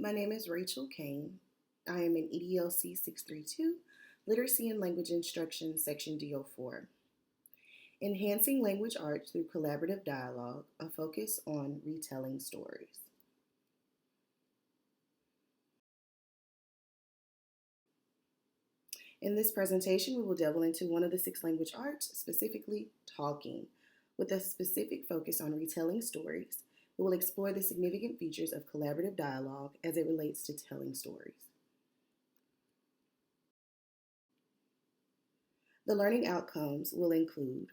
My name is Rachel Kane. I am in EDLC 632, Literacy and Language Instruction, Section D04. Enhancing Language Arts through Collaborative Dialogue, a focus on retelling stories. In this presentation, we will delve into one of the 6 language arts, specifically talking, with a specific focus on retelling stories. We will explore the significant features of collaborative dialogue as it relates to telling stories. The learning outcomes will include: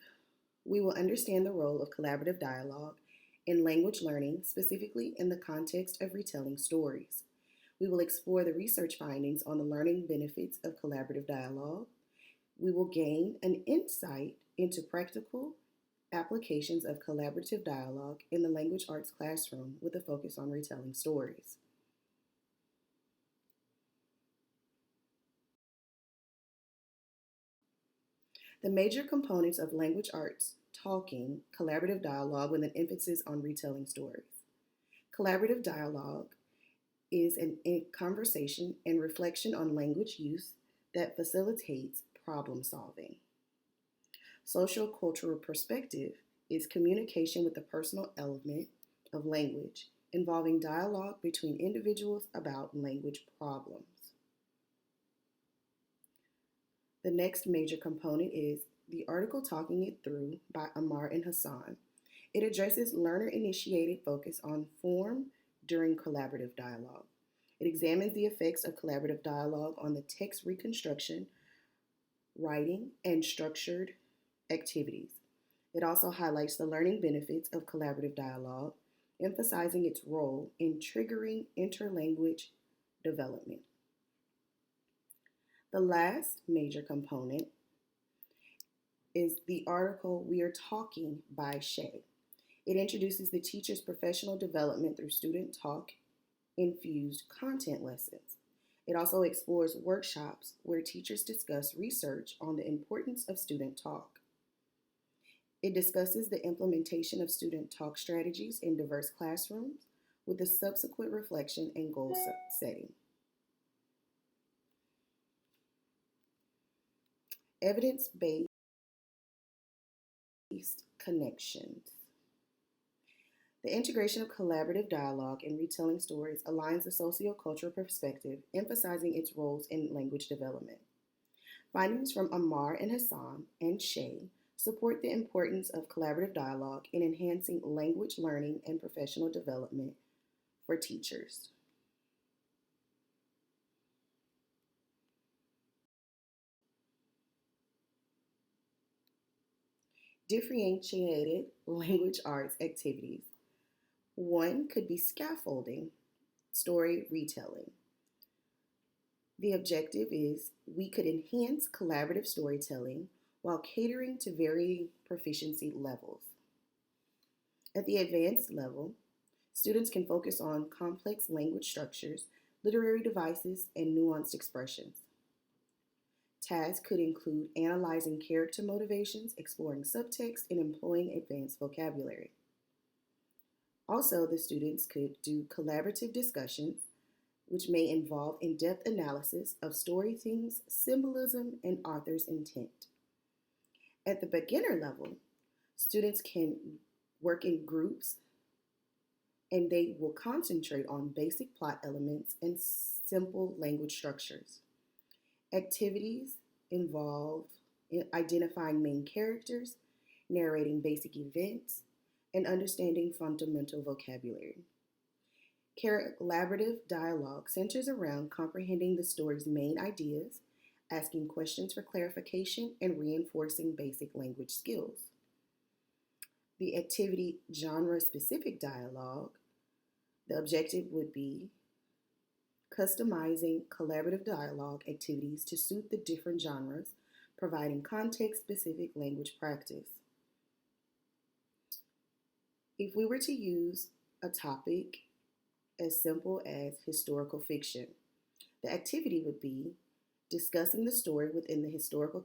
we will understand the role of collaborative dialogue in language learning, specifically in the context of retelling stories. We will explore the research findings on the learning benefits of collaborative dialogue. We will gain an insight into practical applications of collaborative dialogue in the language arts classroom with a focus on retelling stories. The major components of language arts: talking, collaborative dialogue with an emphasis on retelling stories. Collaborative dialogue is a conversation and reflection on language use that facilitates problem solving. Social cultural perspective is communication with the personal element of language, involving dialogue between individuals about language problems. The next major component is the article Talking It Through by Ammar and Hassan. It addresses learner-initiated focus on form during collaborative dialogue. It examines the effects of collaborative dialogue on the text reconstruction, writing, and structured activities. It also highlights the learning benefits of collaborative dialogue, emphasizing its role in triggering interlanguage development. The last major component is the article We Are Talking by Shay. It introduces the teacher's professional development through student talk infused content lessons. It also explores workshops where teachers discuss research on the importance of student talk. It discusses the implementation of student talk strategies in diverse classrooms with the subsequent reflection and goal setting. Evidence-based connections. The integration of collaborative dialogue in retelling stories aligns the sociocultural perspective, emphasizing its roles in language development. Findings from Ammar and Hassan and Shay support the importance of collaborative dialogue in enhancing language learning and professional development for teachers. Differentiated language arts activities. One could be scaffolding, story retelling. The objective is we could enhance collaborative storytelling while catering to varying proficiency levels. At the advanced level, students can focus on complex language structures, literary devices, and nuanced expressions. Tasks could include analyzing character motivations, exploring subtext, and employing advanced vocabulary. Also, the students could do collaborative discussions, which may involve in-depth analysis of story themes, symbolism, and author's intent. At the beginner level, students can work in groups and they will concentrate on basic plot elements and simple language structures. Activities involve identifying main characters, narrating basic events, and understanding fundamental vocabulary. Collaborative dialogue centers around comprehending the story's main ideas, asking questions for clarification, and reinforcing basic language skills. The activity genre-specific dialogue, the objective would be customizing collaborative dialogue activities to suit the different genres, providing context-specific language practice. If we were to use a topic as simple as historical fiction, the activity would be discussing the story within the historical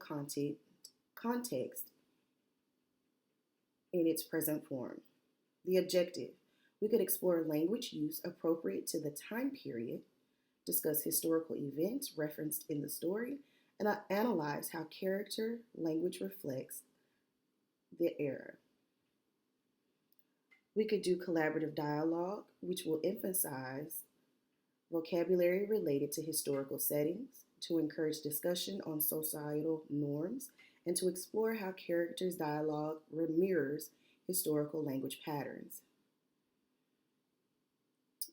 context in its present form. The objective We could explore language use appropriate to the time period, discuss historical events referenced in the story, and analyze how character language reflects the era. We could do collaborative dialogue, which will emphasize vocabulary related to historical settings, to encourage discussion on societal norms, and to explore how characters' dialogue mirrors historical language patterns.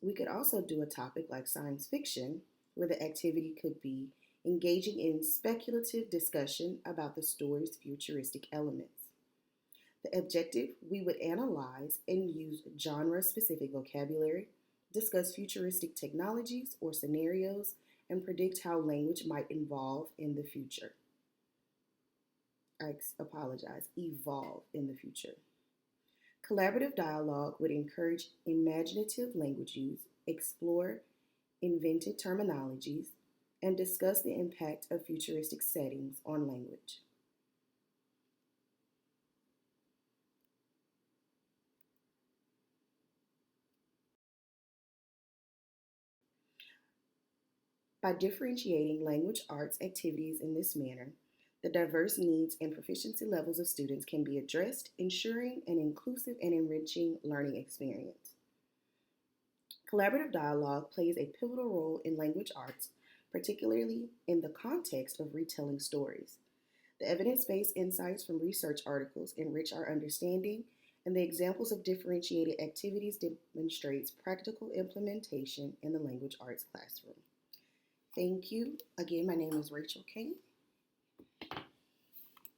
We could also do a topic like science fiction, where the activity could be engaging in speculative discussion about the story's futuristic elements. The objective, we would analyze and use genre specific vocabulary, discuss futuristic technologies or scenarios, and predict how language might evolve in the future. Evolve in the future. Collaborative dialogue would encourage imaginative language use, explore invented terminologies, and discuss the impact of futuristic settings on language. By differentiating language arts activities in this manner, the diverse needs and proficiency levels of students can be addressed, ensuring an inclusive and enriching learning experience. Collaborative dialogue plays a pivotal role in language arts, particularly in the context of retelling stories. The evidence based insights from research articles enrich our understanding, and the examples of differentiated activities demonstrates practical implementation in the language arts classroom. Thank you. Again, my name is Rachel Kane.